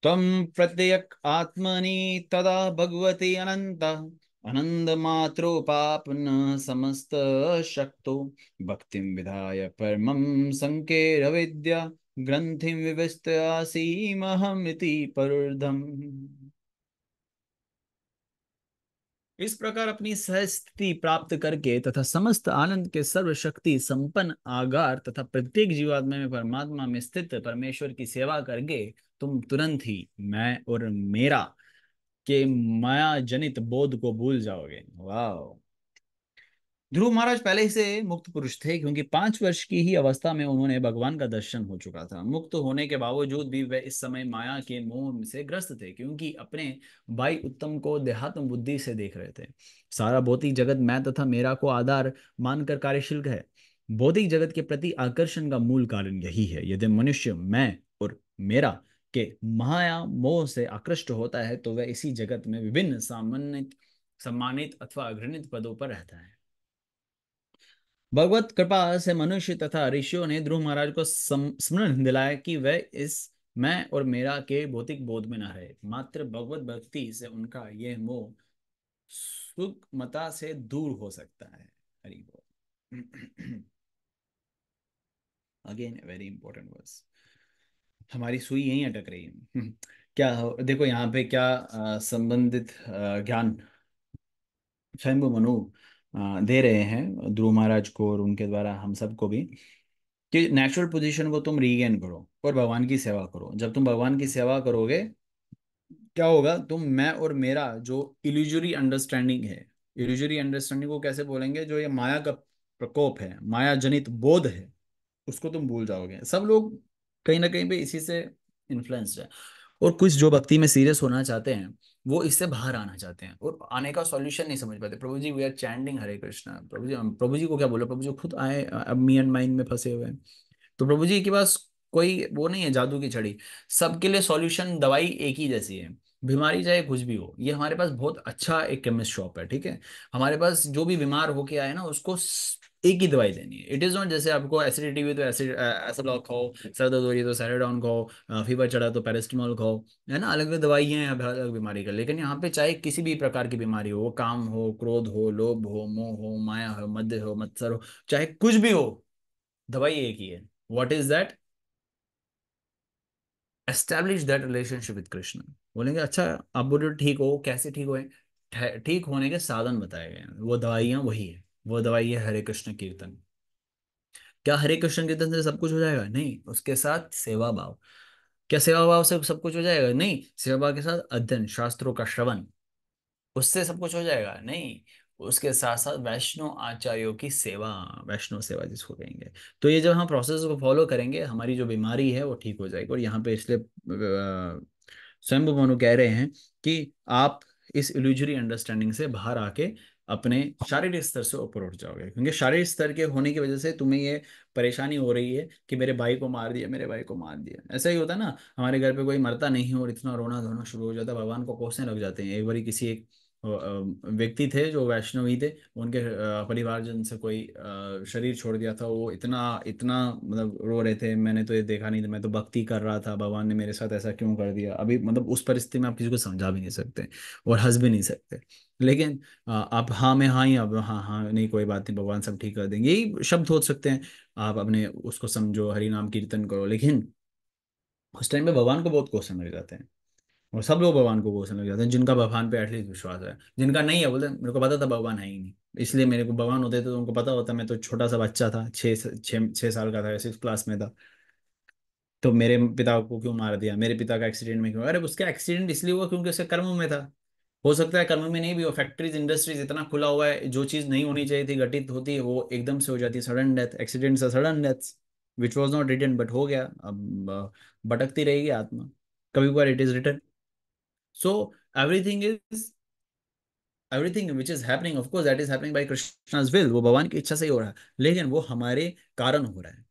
त्वं प्रत्यक् आत्मनि तदा भगवती अनंत आनन्दमात्रोपापन्न समस्तशक्तो भक्तिं विधाय परमं संकेरविद्या ग्रंथिं विविस्तयासीमहमिति परुर्धम्। इस प्रकार अपनी सह स्थिति प्राप्त करके तथा समस्त आनंद के सर्वशक्ति संपन्न आगार तथा प्रत्येक जीवात्मा में परमात्मा में स्थित परमेश्वर की सेवा करके तुम तुरंत ही मैं और मेरा के माया जनित बोध को भूल जाओगे। वाह। ध्रुव महाराज पहले ही से मुक्त पुरुष थे क्योंकि 5 वर्ष की ही अवस्था में उन्होंने भगवान का दर्शन हो चुका था। मुक्त होने के बावजूद भी वे इस समय माया के मोह से ग्रस्त थे क्योंकि अपने भाई उत्तम को देहात्म बुद्धि से देख रहे थे। सारा भौतिक जगत मैं तथा मेरा को आधार मानकर कार्यशील है। भौतिक जगत के प्रति आकर्षण का मूल कारण यही है। यदि मनुष्य मैं और मेरा के माया मोह से आकृष्ट होता है तो वह इसी जगत में विभिन्न सामान्य सम्मानित अथवा अग्रणित पदों पर रहता है। भगवत कृपा से मनुष्य तथा ऋषियों ने ध्रुव महाराज को स्मरण दिलाया कि वह इस मैं और मेरा के भौतिक बोध में न रहे, मात्र भगवत भक्ति से उनका यह मोह सुगमता से दूर हो सकता है। हरि बोल। अगेन वेरी इंपॉर्टेंट वर्स, हमारी सुई यहीं अटक रही है। क्या देखो यहाँ पे क्या संबंधित ज्ञान स्वयं मनु दे रहे हैं ध्रुव महाराज को और उनके द्वारा हम सबको भी, कि नेचुरल पोजीशन को तुम रीगेन करो और भगवान की सेवा करो। जब तुम भगवान की सेवा करोगे क्या होगा, तुम मैं और मेरा जो इल्यूजरी अंडरस्टैंडिंग है, इल्यूजरी अंडरस्टैंडिंग को कैसे बोलेंगे, जो ये माया का प्रकोप है, माया जनित बोध है, उसको तुम भूल जाओगे। सब लोग कहीं ना कहीं पे इसी से इन्फ्लुएंस्ड है, और कुछ जो भक्ति में सीरियस होना चाहते हैं वो इससे बाहर आना चाहते हैं और आने का सॉल्यूशन नहीं समझ पाते। प्रभु जी वी आर चैंटिंग हरे कृष्णा, प्रभु जी को क्या बोलो, प्रभु जी खुद आए अब मी एंड माइंड में फंसे हुए हैं। तो प्रभु जी के पास कोई वो नहीं है जादू की छड़ी, सबके लिए सॉल्यूशन दवाई एक ही जैसी है। बीमारी चाहे कुछ भी हो, ये हमारे पास बहुत अच्छा एक केमिस्ट शॉप है, ठीक है। हमारे पास जो भी बीमार होके आए ना उसको एक ही दवाई देनी है। इट इज नॉट जैसे आपको एसिडिटी हुई तो एसिड एसिडॉल खाओ, सर दर्द हो रही है तो सैराडॉन खाओ, फीवर चढ़ा तो पैरास्टामोल खाओ, है ना, अलग अलग दवाई हैं अलग अलग बीमारी का। लेकिन यहाँ पे चाहे किसी भी प्रकार की बीमारी हो, काम हो, क्रोध हो, लोभ हो, मोह हो, माया हो, मद हो, मत्सर हो, चाहे कुछ भी हो, दवाई एक ही है। What is that, establish that relationship with Krishna. बोलेंगे अच्छा आप बोलो ठीक हो, कैसे ठीक हुए, ठीक होने के साधन बताए गए हैं, वो दवाइयाँ वही है। वो दवाई है हरे कृष्ण कीर्तन। क्या हरे कृष्ण कीर्तन से सब कुछ हो जाएगा? नहीं, उसके साथ सेवा भाव। क्या सेवा भाव से सब कुछ हो जाएगा? नहीं, सेवा भाव के साथ अध्ययन, शास्त्रों का श्रवण, उससे सब कुछ हो जाएगा? नहीं, उसके साथ साथ वैष्णव आचार्यों की सेवा, वैष्णव सेवा जिसको कहेंगे। तो ये जब हम प्रोसेस को फॉलो करेंगे हमारी जो बीमारी है वो ठीक हो जाएगी। और यहाँ पे इसलिए स्वयं मनु कह रहे हैं कि आप इस इल्यूजरी अंडरस्टैंडिंग से बाहर आके अपने शारीरिक स्तर से ऊपर उठ जाओगे, क्योंकि शारीरिक स्तर के होने की वजह से तुम्हें ये परेशानी हो रही है कि मेरे भाई को मार दिया, मेरे भाई को मार दिया। ऐसा ही होता है ना, हमारे घर पे कोई मरता नहीं और इतना रोना धोना शुरू हो जाता है, भगवान को कोसने लग जाते हैं। एक बार किसी एक व्यक्ति थे जो वैष्णव ही थे, उनके परिवारजन से कोई शरीर छोड़ दिया था, वो इतना इतना मतलब रो रहे थे, मैंने तो ये देखा नहीं था, मैं तो भक्ति कर रहा था, भगवान ने मेरे साथ ऐसा क्यों कर दिया। अभी मतलब उस परिस्थिति में आप किसी को समझा भी नहीं सकते और हंस भी नहीं सकते। लेकिन आप हाँ में हाँ ही, अब हाँ हाँ नहीं कोई बात नहीं, भगवान सब ठीक कर देंगे, यही शब्द हो सकते हैं। आप अपने उसको समझो, हरि नाम कीर्तन करो, लेकिन उस टाइम पे भगवान को बहुत कोसने लग जाते हैं। और सब लोग भगवान को कोसने लग जाते हैं जिनका भगवान पे एटलीस्ट विश्वास है, जिनका नहीं है बोलते मेरे को पता था भगवान है ही नहीं। इसलिए मेरे को भगवान होते तो उनको पता होता, मैं तो छोटा सा बच्चा था, 6 साल का था, 6 क्लास में था। तो मेरे पिता को क्यों मार दिया, मेरे पिता का एक्सीडेंट में क्यों, अरे उसका एक्सीडेंट इसलिए हुआ क्योंकि उसके कर्म में था। हो सकता है कर्म में नहीं भी हो, फैक्ट्रीज इंडस्ट्रीज इतना खुला हुआ है, जो चीज नहीं होनी चाहिए थी घटित होती है, वो एकदम से हो जाती है, सडन डेथ, एक्सीडेंट से sudden death, which was not written but हो गया। अब भटकती रहेगी आत्मा, कभी कभार it is written. So everything is, everything which is happening of course that is happening by Krishna's will, वो भगवान की इच्छा से ही हो रहा है, लेकिन वो हमारे कारण हो रहा है।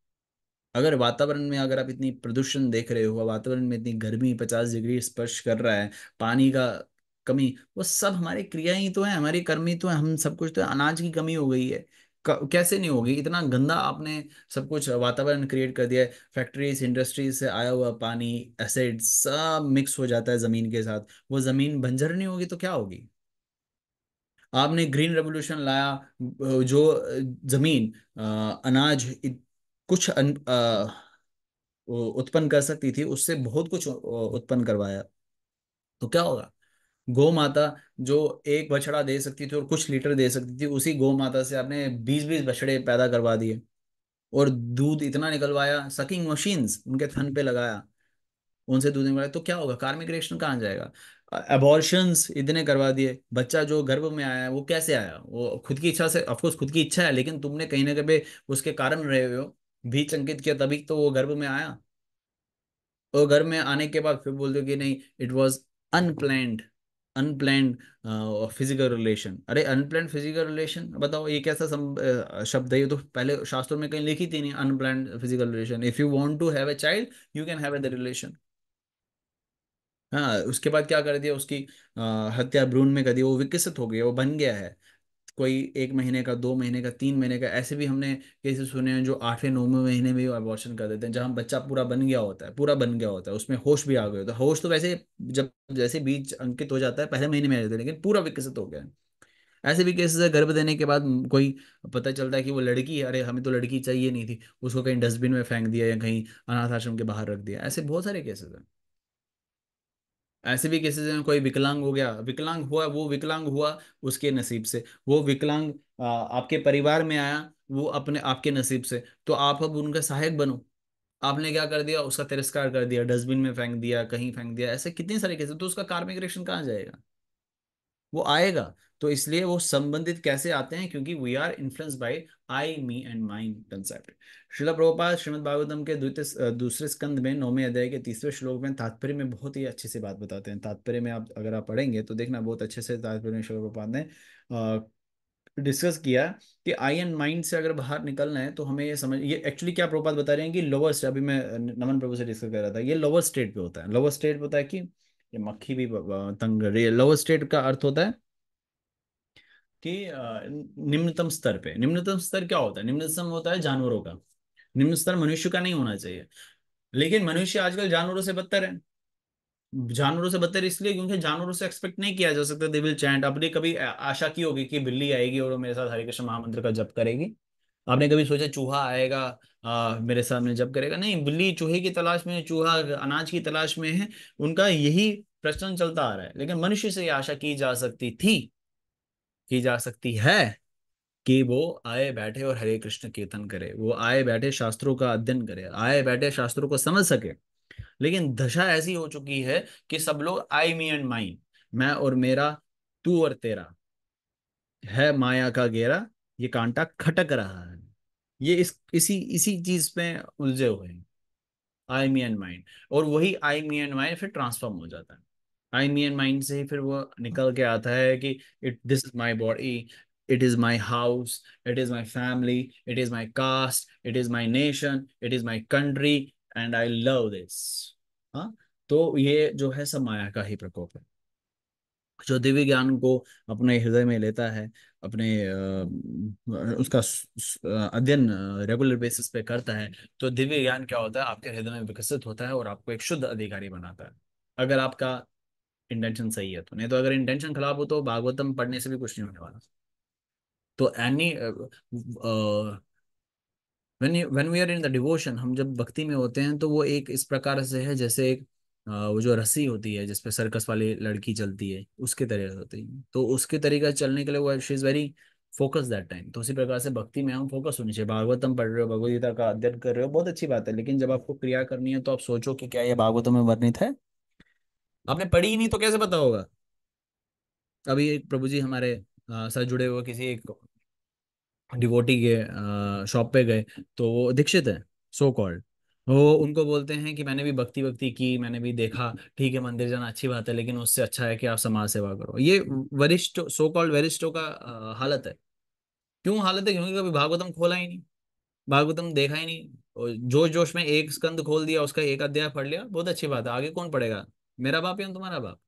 अगर वातावरण में, अगर आप इतनी प्रदूषण देख रहे हो, वातावरण में इतनी गर्मी 50 डिग्री स्पर्श कर रहा है, पानी का कमी, वो सब हमारी क्रिया ही तो है, हमारी कर्म ही तो है, हम सब कुछ तो है। अनाज की कमी हो गई है, कैसे नहीं होगी, इतना गंदा आपने सब कुछ वातावरण क्रिएट कर दिया है, फैक्ट्रीज इंडस्ट्रीज से आया हुआ पानी, एसिड सब मिक्स हो जाता है जमीन के साथ, वो जमीन बंजर नहीं होगी तो क्या होगी। आपने ग्रीन रेवोल्यूशन लाया, जो जमीन अनाज कुछ वो उत्पन्न कर सकती थी, उससे बहुत कुछ उत्पन्न करवाया, तो क्या होगा। गौ माता जो एक बछड़ा दे सकती थी और कुछ लीटर दे सकती थी, उसी गौ माता से आपने 20-20 बछड़े पैदा करवा दिए, और दूध इतना निकलवाया, सकिंग मशीन्स उनके थन पे लगाया, उनसे दूध निकलवाया, तो क्या होगा, कार्मिक रिएक्शन कहाँ जाएगा। अबॉर्शंस इतने करवा दिए, बच्चा जो गर्भ में आया है वो कैसे आया, वो खुद की इच्छा से, ऑफकोर्स खुद की इच्छा है, लेकिन तुमने कहीं ना कहीं उसके कारण रहे हो, बीज अंकित किया, तभी तो वो गर्भ में आया। और घर में आने के बाद फिर बोल दो कि नहीं, it was unplanned, unplanned physical relation. अरे अनप्लैंड फिजिकल रिलेशन, बताओ ये कैसा शब्द है, ये तो पहले शास्त्रों में कहीं लिखी थी नहीं, unplanned physical relation, if you want to have a child you can have the relation. हाँ, उसके बाद क्या कर दिया, उसकी हत्या भ्रूण में कर दी, वो विकसित हो गया, वो बन गया है। कोई 1 महीने का, 2 महीने का, 3 महीने का, ऐसे भी हमने केसेस सुने हैं जो 8वें 9वें महीने में अबॉर्शन कर देते हैं, जहाँ बच्चा पूरा बन गया होता है, पूरा बन गया होता है, उसमें होश भी आ गए होता है, होश तो वैसे जब जैसे बीज अंकित हो जाता है पहले महीने में आ जाता है, लेकिन पूरा विकसित हो गया है। ऐसे भी केसेस है, गर्भ देने के बाद कोई पता चलता है कि वो लड़की है, अरे हमें तो लड़की चाहिए नहीं थी, उसको कहीं डस्टबिन में फेंक दिया या कहीं अनाथ आश्रम के बाहर रख दिया, ऐसे बहुत सारे केसेस हैं। ऐसे भी केसेस हैं, कोई विकलांग हो गया, विकलांग हुआ, वो विकलांग हुआ उसके नसीब से, वो विकलांग आपके परिवार में आया, वो अपने आपके नसीब से, तो आप अब उनका सहायक बनो। आपने क्या कर दिया, उसका तिरस्कार कर दिया, डस्टबिन में फेंक दिया, कहीं फेंक दिया, ऐसे कितने सारे केसेस, तो उसका कार्मिक रिएक्शन कहाँ जाएगा, वो आएगा। तो इसलिए वो संबंधित कैसे आते हैं, क्योंकि we are influence by I me and mind concept. Srila Prabhupada Srimad Bhagavatam के दूसरे स्कंद में 9वें अध्याय के 30वें श्लोक में तात्पर्य में बहुत ही अच्छे से बात बताते हैं। तात्पर्य में आप अगर आप पढ़ेंगे तो देखना, बहुत अच्छे से तात्पर्य में श्रील प्रभुपाद ने डिस्कस किया कि आई एंड माइंड से अगर बाहर निकलना है तो हमें ये समझ, ये एक्चुअली क्या प्रभुपाद बता रहे हैं कि लोअर स्टेट, अभी मैं नमन प्रभु से डिस्कस कर रहा था, ये लोअर स्टेट पे होता है, लोअर स्टेट पे होता है कि ये मक्खी भी तंग कर रही है, लोअर स्टेट का अर्थ होता है कि निम्नतम स्तर पे। निम्नतम स्तर क्या होता है, निम्नतम होता है जानवरों का, निम्न स्तर मनुष्य का नहीं होना चाहिए, लेकिन मनुष्य आजकल जानवरों से बदतर है। जानवरों से बदतर इसलिए क्योंकि जानवरों से एक्सपेक्ट नहीं किया जा सकता दे विल चैंट। आपने कभी आशा की होगी कि बिल्ली आएगी और वो मेरे साथ हरे कृष्ण महामंत्र का जप करेगी? आपने कभी सोचा चूहा आएगा मेरे सामने जप करेगा? नहीं, बिल्ली चूहे की तलाश में, चूहा अनाज की तलाश में है, उनका यही प्रश्न चलता आ रहा है। लेकिन मनुष्य से ये आशा की जा सकती थी, की जा सकती है, कि वो आए बैठे और हरे कृष्ण कीर्तन करे, वो आए बैठे शास्त्रों का अध्ययन करे, आए बैठे शास्त्रों को समझ सके। लेकिन दशा ऐसी हो चुकी है कि सब लोग आई मी एंड माइन, मैं और मेरा, तू और तेरा, है माया का घेरा, ये कांटा खटक रहा है, ये इसी इसी चीज में उलझे हुए हैं, आई मी एंड माइंड। और वही आई मी एंड माइंड फिर ट्रांसफॉर्म हो जाता है, आई मी एंड माइंड से ही फिर वो निकल के आता है कि it this is my body, it is my house, it is my family, it is my caste, it is my nation, it is my country, and I love this. हाँ, तो ये जो है सब माया का ही प्रकोप है। जो दिव्य ज्ञान को अपने हृदय में लेता है, अपने उसका अध्ययन रेगुलर बेसिस पे करता है, तो दिव्य ज्ञान क्या होता है, आपके हृदय में विकसित होता है और आपको एक शुद्ध अधिकारी बनाता है, अगर आपका इंटेंशन सही है तो। नहीं तो अगर इंटेंशन खराब हो तो भागवतम पढ़ने से भी कुछ नहीं होने वाला। तो any when we are in the devotion, हम जब भक्ति में होते हैं तो वो एक इस प्रकार से है जैसे एक वो जो रस्सी होती है जिसपे सर्कस वाली लड़की चलती है, उसके तरह होती है। तो उसके तरीका चलने के लिए वो she is very focus that time. तो उसी प्रकार से भक्ति में हम फोकस होनी चाहिए। भागवतम पढ़ रहे हो, भगवद गीता का अध्ययन कर रहे हो, बहुत अच्छी बात है, लेकिन जब आपको क्रिया करनी है तो आप सोचो कि क्या ये भागवतम में वर्णित है। आपने पढ़ी ही नहीं तो कैसे पता होगा। अभी एक प्रभु जी हमारे साथ जुड़े हुए किसी एक डिवोटी के शॉप पे गए, तो वो दीक्षित है, सो कॉल्ड। वो उनको बोलते हैं कि मैंने भी भक्ति भक्ति की, मैंने भी देखा, ठीक है मंदिर जाना अच्छी बात है, लेकिन उससे अच्छा है कि आप समाज सेवा करो। ये वरिष्ठ, सो कॉल्ड वरिष्ठों का हालत है। क्यों हालत है? क्योंकि कभी भागवतम खोला ही नहीं, भागवतम देखा ही नहीं। और जोश जोश में एक स्कंद खोल दिया, उसका एक अध्याय पढ़ लिया, बहुत अच्छी बात है, आगे कौन पढ़ेगा? मेरा बाप या तुम्हारा बाप?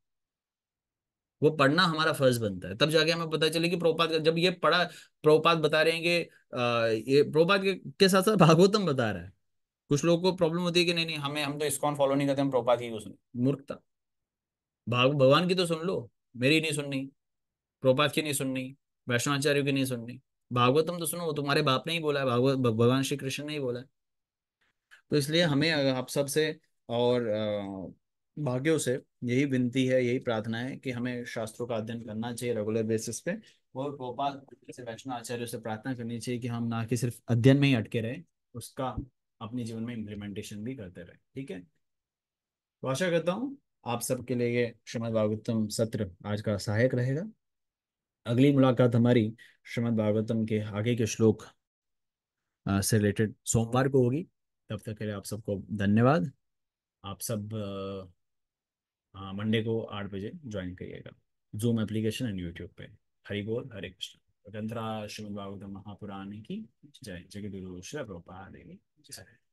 वो पढ़ना हमारा फर्ज बनता है। तब जाके हमें पता चले कि प्रभुपाद जब ये पढ़ा, प्रभुपाद बता रहे हैं कि ये प्रभुपाद के साथ साथ भागवतम बता रहा है। कुछ लोगों को प्रॉब्लम होती है कि नहीं नहीं, हम तो इस्कॉन फॉलो नहीं करते, हम प्रभुपाद की क्यों सुने? मूर्खता। भगवान की तो सुन लो, मेरी नहीं सुननी, प्रभुपाद की नहीं सुननी, वैष्णवाचार्य की नहीं सुननी। भागवतम तो सुनो, वो तुम्हारे बाप ने ही बोला है, भागवत भगवान श्री कृष्ण ने ही बोला है। तो इसलिए हमें आप सबसे और भाग्यों से यही विनती है, यही प्रार्थना है कि हमें शास्त्रों का अध्ययन करना चाहिए रेगुलर बेसिस पे। और गोपाल से वैष्णव आचार्यों से प्रार्थना करनी चाहिए कि हम ना कि सिर्फ अध्ययन में ही अटके रहे, उसका अपने जीवन में इम्प्लीमेंटेशन भी करते रहे। ठीक है, तो आशा करता हूँ आप सबके लिए ये श्रीमद् भागवतम सत्र आज का सहायक रहेगा। अगली मुलाकात हमारी श्रीमद् भागवतम के आगे के श्लोक से रिलेटेड सोमवार को होगी। तब तक के लिए आप सबको धन्यवाद। आप सब मंडे को 8 बजे ज्वाइन करिएगा, जूम एप्लीकेशन एंड यूट्यूब पे। हरि बोल, हरे कृष्ण। ग्रंथराज श्रीमद् भागवतम महापुराण की जय। जगत गुरु श्री प्रभुपाद की जय।